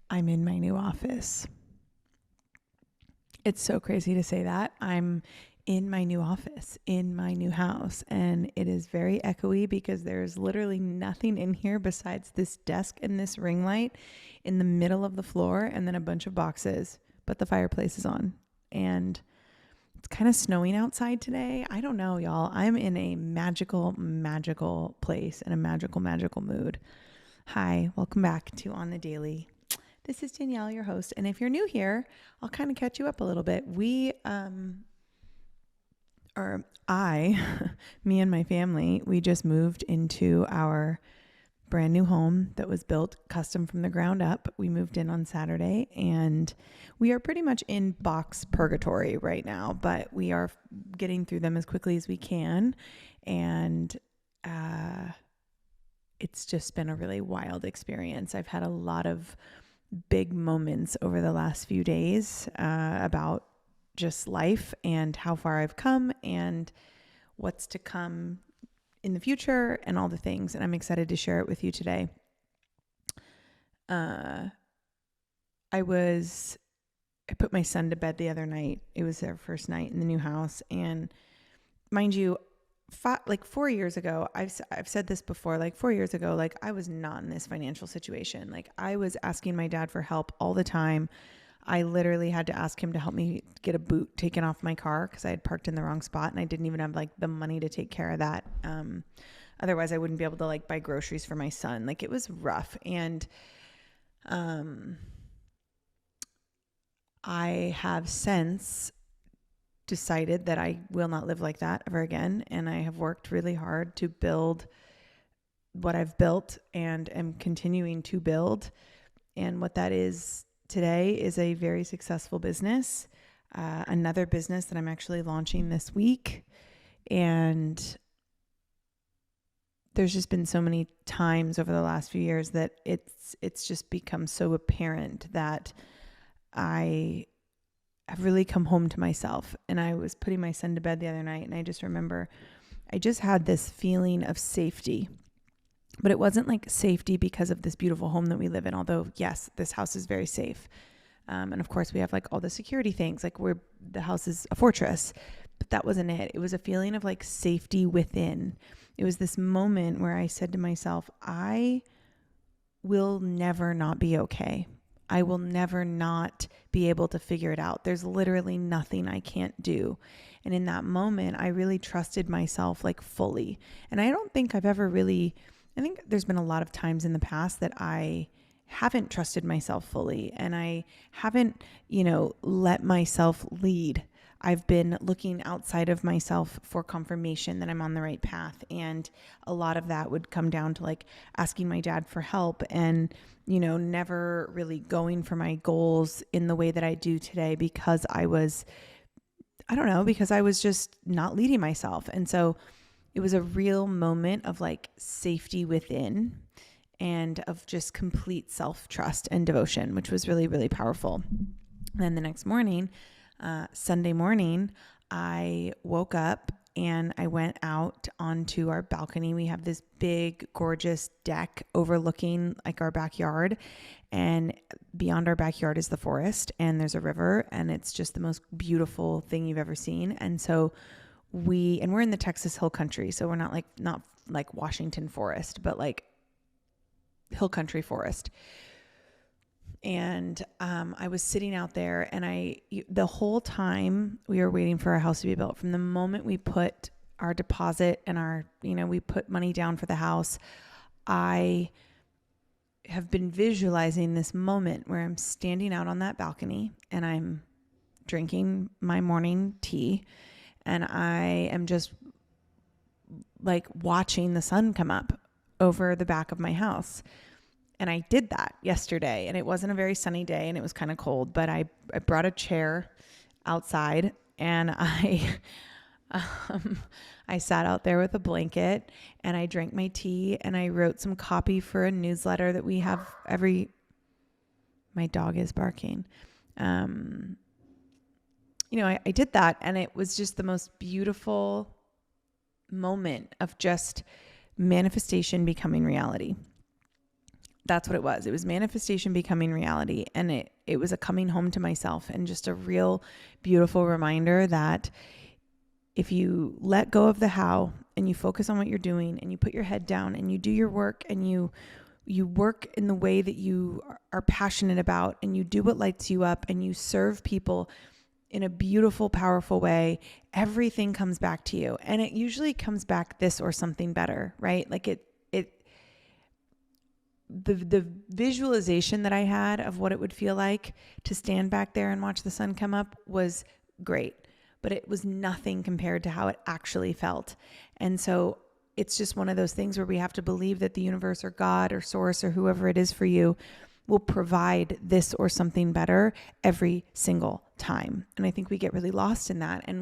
I'm in my new office. It's so crazy to say that. I'm in my new office, in my new house, and it is very echoey because there's literally nothing in here besides this desk and this ring light in the middle of the floor and then a bunch of boxes, but the fireplace is on. And it's kind of snowing outside today. I don't know, y'all. I'm in a magical, magical place and a magical, magical mood. Hi, welcome back to On the Daily. This is Danielle, your host. And if you're new here, I'll kind of catch you up a little bit. Me and my family, we just moved into our brand new home that was built custom from the ground up. We moved in on Saturday and we are pretty much in box purgatory right now, but we are getting through them as quickly as we can. And it's just been a really wild experience. I've had a lot of big moments over the last few days about just life and how far I've come and what's to come in the future and all the things. And I'm excited to share it with you today. I put my son to bed the other night. It was their first night in the new house. And mind you, 4 years ago, I've said this before, 4 years ago, I was not in this financial situation. I was asking my dad for help all the time. I literally had to ask him to help me get a boot taken off my car because I had parked in the wrong spot and I didn't even have the money to take care of that. Otherwise I wouldn't be able to buy groceries for my son. It was rough. And, I have since decided that I will not live like that ever again. And I have worked really hard to build what I've built and am continuing to build. And what that is today is a very successful business, another business that I'm actually launching this week. And there's just been so many times over the last few years that it's just become so apparent that I have really come home to myself. And I was putting my son to bed the other night and I just remember I just had this feeling of safety. But it wasn't safety because of this beautiful home that we live in. Although, yes, this house is very safe. And of course we have all the security things, the house is a fortress, but that wasn't it. It was a feeling of safety within. It was this moment where I said to myself, I will never not be okay. I will never not be able to figure it out. There's literally nothing I can't do. And in that moment, I really trusted myself fully. And I don't think I've ever really, I think there's been a lot of times in the past that I haven't trusted myself fully and I haven't, let myself lead. I've been looking outside of myself for confirmation that I'm on the right path. And a lot of that would come down to asking my dad for help and, never really going for my goals in the way that I do today because I was just not leading myself. And so it was a real moment of safety within and of just complete self-trust and devotion, which was really, really powerful. And then the next morning, Sunday morning, I woke up and I went out onto our balcony. We have this big, gorgeous deck overlooking our backyard, and beyond our backyard is the forest and there's a river, and it's just the most beautiful thing you've ever seen. And so we're in the Texas Hill Country. So we're not like Washington forest, but Hill Country forest. And I was sitting out there and the whole time we were waiting for our house to be built, from the moment we put our deposit and we put money down for the house, I have been visualizing this moment where I'm standing out on that balcony and I'm drinking my morning tea and I am just watching the sun come up over the back of my house. And I did that yesterday, and it wasn't a very sunny day and it was kind of cold, but I brought a chair outside and I sat out there with a blanket and I drank my tea and I wrote some copy for a newsletter that we have my dog is barking. I did that and it was just the most beautiful moment of just manifestation becoming reality. That's what it was. It was manifestation becoming reality. And it was a coming home to myself, and just a real beautiful reminder that if you let go of the how and you focus on what you're doing, and you put your head down and you do your work, and you work in the way that you are passionate about, and you do what lights you up, and you serve people in a beautiful, powerful way, everything comes back to you. And it usually comes back this or something better, right? Like the visualization that I had of what it would feel like to stand back there and watch the sun come up was great, but it was nothing compared to how it actually felt. And so it's just one of those things where we have to believe that the universe or God or source or whoever it is for you will provide this or something better every single time. And I think we get really lost in that. And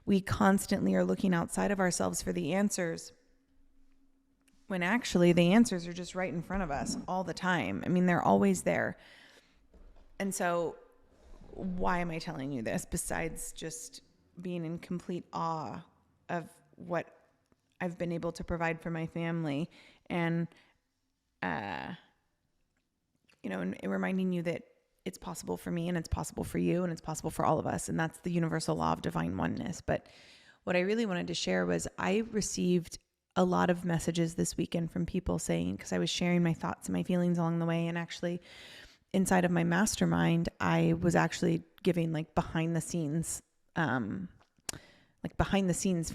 we constantly are looking outside of ourselves for the answers, when actually the answers are just right in front of us all the time. I mean, they're always there. And so why am I telling you this besides just being in complete awe of what I've been able to provide for my family, and, and reminding you that it's possible for me, and it's possible for you, and it's possible for all of us. And that's the universal law of divine oneness. But what I really wanted to share was I received a lot of messages this weekend from people saying, because I was sharing my thoughts and my feelings along the way, and actually inside of my mastermind, I was actually giving behind the scenes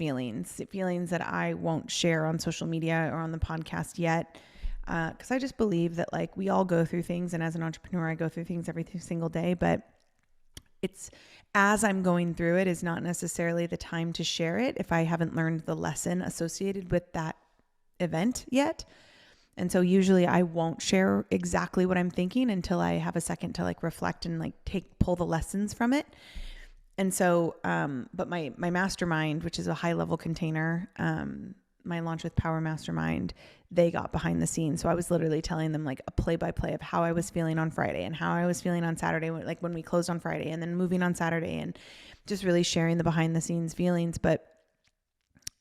feelings that I won't share on social media or on the podcast yet. Because I just believe that we all go through things, and as an entrepreneur, I go through things every single day, but it's as I'm going through it is not necessarily the time to share it if I haven't learned the lesson associated with that event yet. And so usually I won't share exactly what I'm thinking until I have a second to reflect and pull the lessons from it. And so, but my mastermind, which is a high level container, my Launch with Power mastermind, they got behind the scenes. So I was literally telling them a play by play of how I was feeling on Friday and how I was feeling on Saturday, when we closed on Friday, and then moving on Saturday, and just really sharing the behind the scenes feelings. But,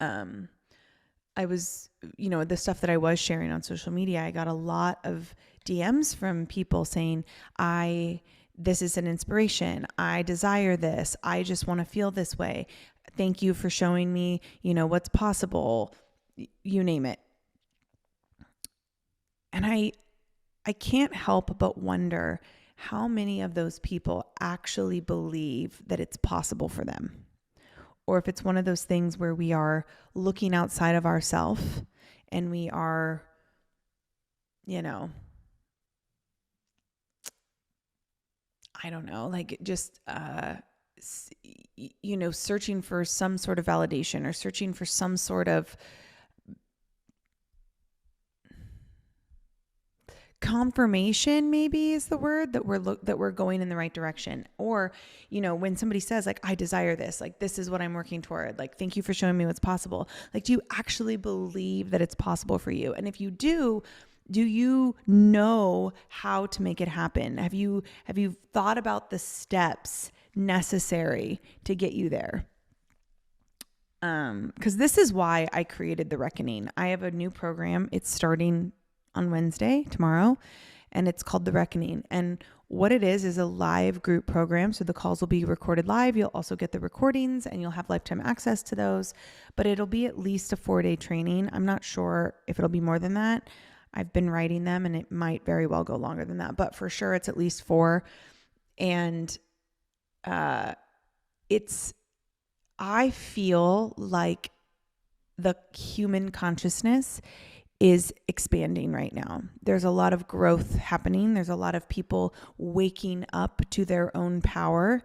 I was, the stuff that I was sharing on social media, I got a lot of DMs from people saying, this is an inspiration. I desire this. I just want to feel this way. Thank you for showing me, what's possible. You name it. And I can't help but wonder how many of those people actually believe that it's possible for them. Or if it's one of those things where we are looking outside of ourselves and we are, I don't know, searching for some sort of validation, or searching for some sort of confirmation, maybe is the word, that we're going in the right direction. Or, when somebody says I desire this, this is what I'm working toward, thank you for showing me what's possible. Do you actually believe that it's possible for you? And if you do you know how to make it happen? Have you thought about the steps necessary to get you there? Because this is why I created The Reckoning. I have a new program. It's starting on Wednesday, tomorrow, and it's called The Reckoning. And what it is a live group program. So the calls will be recorded live. You'll also get the recordings, and you'll have lifetime access to those, but it'll be at least a 4-day training. I'm not sure if it'll be more than that. I've been writing them, and it might very well go longer than that, but for sure it's at least 4. And, I feel like the human consciousness is expanding right now. There's a lot of growth happening. There's a lot of people waking up to their own power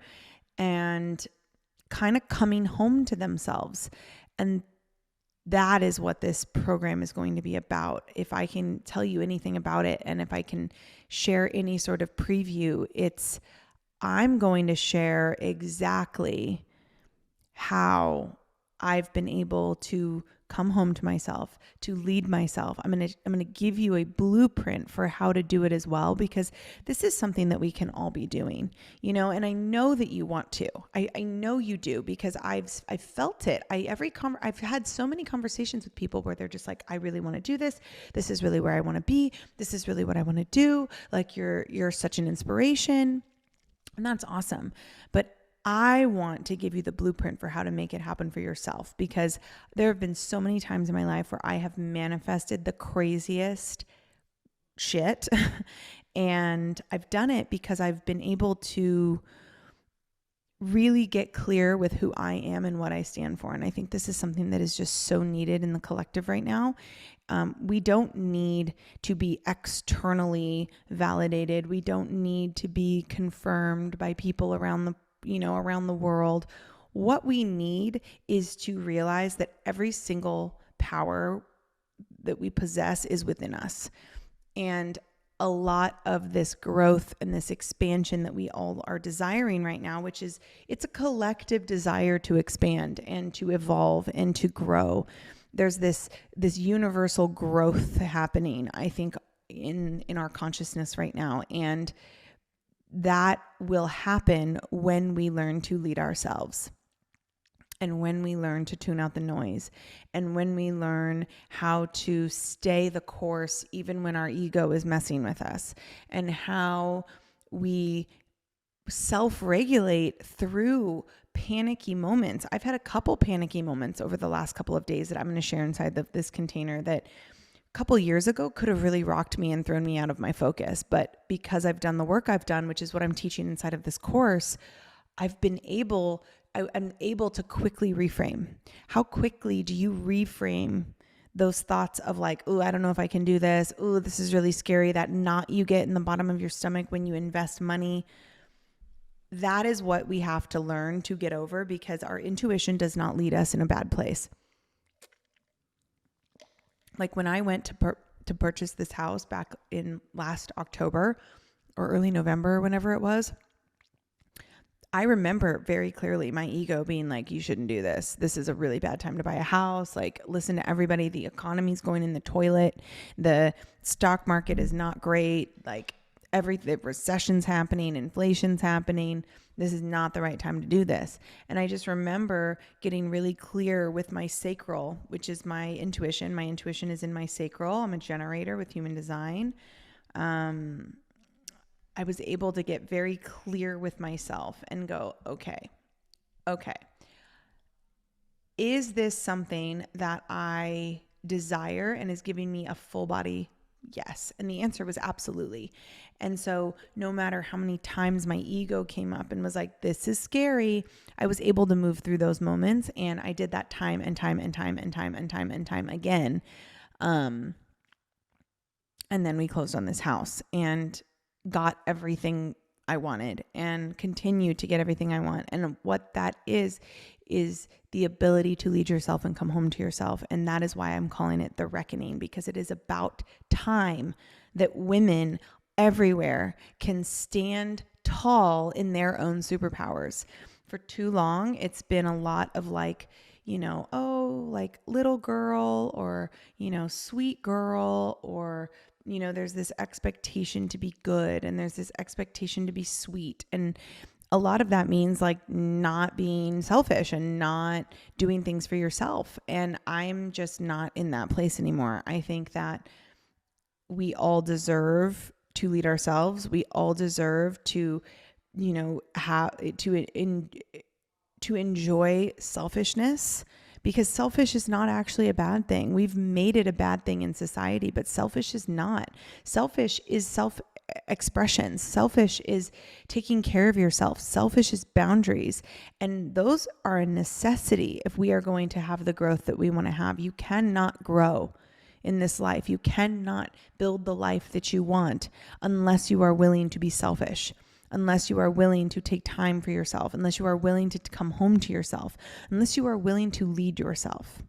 and kind of coming home to themselves. And that is what this program is going to be about. If I can tell you anything about it, and if I can share any sort of preview, I'm going to share exactly how I've been able to come home to myself, to lead myself. I'm going to give you a blueprint for how to do it as well, because this is something that we can all be doing, and I know that you want to. I know you do, because I've felt it. I've had so many conversations with people where they're just like, I really want to do this. This is really where I want to be. This is really what I want to do. Like, you're such an inspiration. And that's awesome. But I want to give you the blueprint for how to make it happen for yourself, because there have been so many times in my life where I have manifested the craziest shit. And I've done it because I've been able to really get clear with who I am and what I stand for. And I think this is something that is just so needed in the collective right now. We don't need to be externally validated. We don't need to be confirmed by people around the world. What we need is to realize that every single power that we possess is within us. And a lot of this growth and this expansion that we all are desiring right now, which is, it's a collective desire to expand and to evolve and to grow. There's this universal growth happening, I think, in our consciousness right now. And that will happen when we learn to lead ourselves, and when we learn to tune out the noise, and when we learn how to stay the course even when our ego is messing with us, and how we self-regulate through panicky moments. I've had a couple panicky moments over the last couple of days that I'm going to share inside this container that a couple years ago could have really rocked me and thrown me out of my focus. But because I've done the work I've done, which is what I'm teaching inside of this course, I'm able to quickly reframe. How quickly do you reframe those thoughts of like, oh, I don't know if I can do this. Oh, this is really scary. That knot you get in the bottom of your stomach when you invest money. That is what we have to learn to get over, because our intuition does not lead us in a bad place. Like when I went to purchase this house back in last October or early November, whenever it was, I remember very clearly my ego being like, you shouldn't do this. This is a really bad time to buy a house. Like, listen to everybody. The economy's going in the toilet. The stock market is not great. Like, the recession's happening, inflation's happening. This is not the right time to do this. And I just remember getting really clear with my sacral, which is my intuition. My intuition is in my sacral. I'm a generator with human design. I was able to get very clear with myself and go, okay. Is this something that I desire and is giving me a full body yes? And the answer was absolutely. And so no matter how many times my ego came up and was like, this is scary, I was able to move through those moments. And I did that time and time again. And then we closed on this house and got everything I wanted and continue to get everything I want. And what that is the ability to lead yourself and come home to yourself. And that is why I'm calling it the reckoning, because it is about time that women everywhere can stand tall in their own superpowers. For too long, it's been a lot of like, like little girl or, sweet girl, or, there's this expectation to be good and there's this expectation to be sweet. And a lot of that means like not being selfish and not doing things for yourself. And I'm just not in that place anymore. I think that we all deserve to lead ourselves. We all deserve to, to enjoy selfishness, because selfish is not actually a bad thing. We've made it a bad thing in society, but selfish is not. Selfish is self-expression. Selfish is taking care of yourself. Selfish is boundaries. And those are a necessity if we are going to have the growth that we want to have. You cannot grow in this life. You cannot build the life that you want unless you are willing to be selfish, unless you are willing to take time for yourself, unless you are willing to come home to yourself, unless you are willing to lead yourself.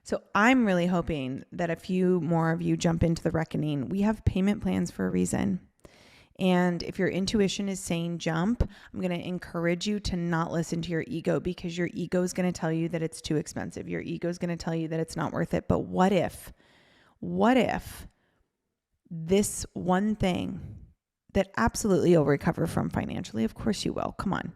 So I'm really hoping that a few more of you jump into the reckoning. We have payment plans for a reason. And if your intuition is saying jump, I'm going to encourage you to not listen to your ego, because your ego is going to tell you that it's too expensive. Your ego is going to tell you that it's not worth it. But what if this one thing that absolutely you'll recover from financially, of course you will, come on.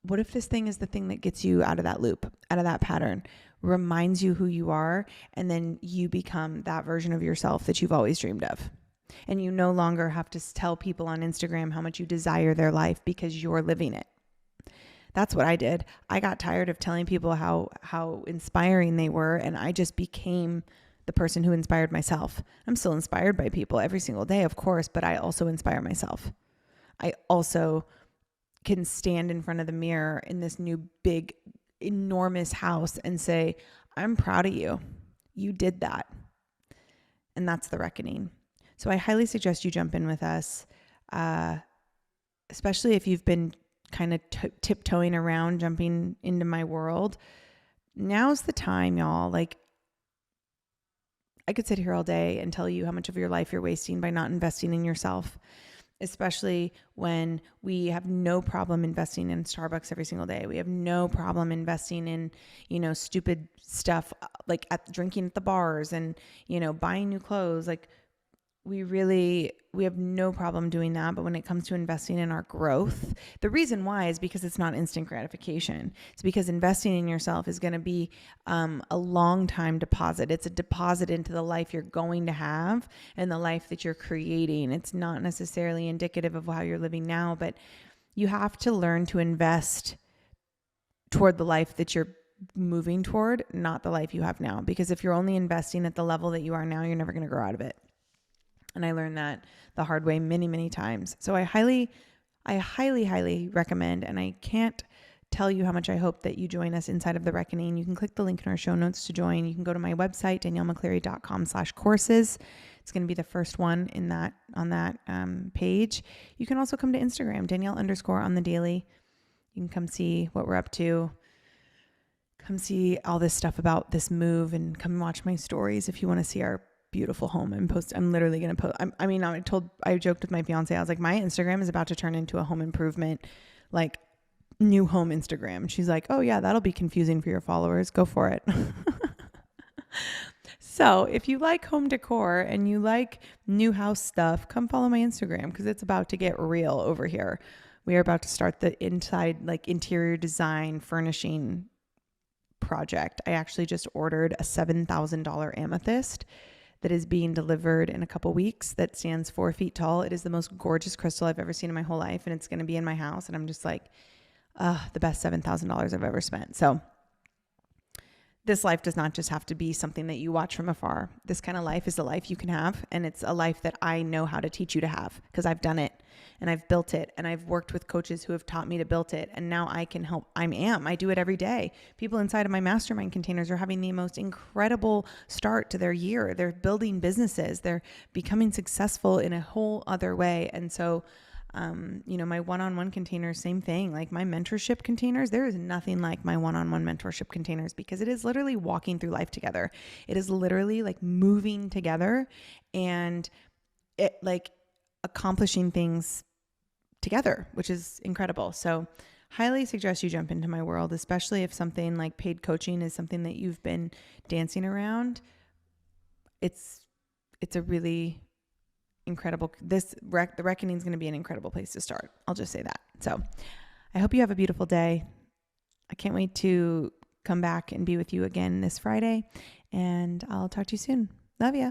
What if this thing is the thing that gets you out of that loop, out of that pattern, reminds you who you are, and then you become that version of yourself that you've always dreamed of? And you no longer have to tell people on Instagram how much you desire their life because you're living it. That's what I did. I got tired of telling people how inspiring they were, and I just became the person who inspired myself. I'm still inspired by people every single day, of course, but I also inspire myself. I also can stand in front of the mirror in this new big, enormous house and say, I'm proud of you. You did that. And that's the reckoning. So I highly suggest you jump in with us, especially if you've been kind of tiptoeing around jumping into my world. Now's the time, y'all. Like, I could sit here all day and tell you how much of your life you're wasting by not investing in yourself, especially when we have no problem investing in Starbucks every single day. We have no problem investing in, stupid stuff like drinking at the bars and, buying new clothes. Like, we have no problem doing that. But when it comes to investing in our growth, the reason why is because it's not instant gratification. It's because investing in yourself is going to be a long time deposit. It's a deposit into the life you're going to have and the life that you're creating. It's not necessarily indicative of how you're living now, but you have to learn to invest toward the life that you're moving toward, not the life you have now. Because if you're only investing at the level that you are now, you're never going to grow out of it. And I learned that the hard way many, many times. So I highly, highly recommend, and I can't tell you how much I hope that you join us inside of The Reckoning. You can click the link in our show notes to join. You can go to my website, daniellemccleary.com/courses. It's going to be the first one on that page. You can also come to Instagram, Danielle_on_the_daily. You can come see what we're up to. Come see all this stuff about this move, and come watch my stories if you want to see our beautiful home. I'm literally going to post. I joked with my fiance. I was like, my Instagram is about to turn into a home improvement, like new home Instagram. She's like, oh yeah, that'll be confusing for your followers. Go for it. So if you like home decor and you like new house stuff, come follow my Instagram, because it's about to get real over here. We are about to start the inside, like interior design furnishing project. I actually just ordered a $7,000 amethyst that is being delivered in a couple weeks, that stands 4 feet tall. It is the most gorgeous crystal I've ever seen in my whole life, and it's going to be in my house. And I'm just like, the best $7,000 I've ever spent. So this life does not just have to be something that you watch from afar. This kind of life is a life you can have, and it's a life that I know how to teach you to have, because I've done it and I've built it, and I've worked with coaches who have taught me to build it, and now I can help. I do it every day. People inside of my mastermind containers are having the most incredible start to their year. They're building businesses. They're becoming successful in a whole other way. And so my one-on-one containers, same thing. Like my mentorship containers, there is nothing like my one-on-one mentorship containers, because it is literally walking through life together. It is literally like moving together, and it like accomplishing things together, which is incredible. So highly suggest you jump into my world, especially if something like paid coaching is something that you've been dancing around. It's a really incredible, the Reckoning is going to be an incredible place to start. I'll just say that. So I hope you have a beautiful day. I can't wait to come back and be with you again this Friday, and I'll talk to you soon. Love ya.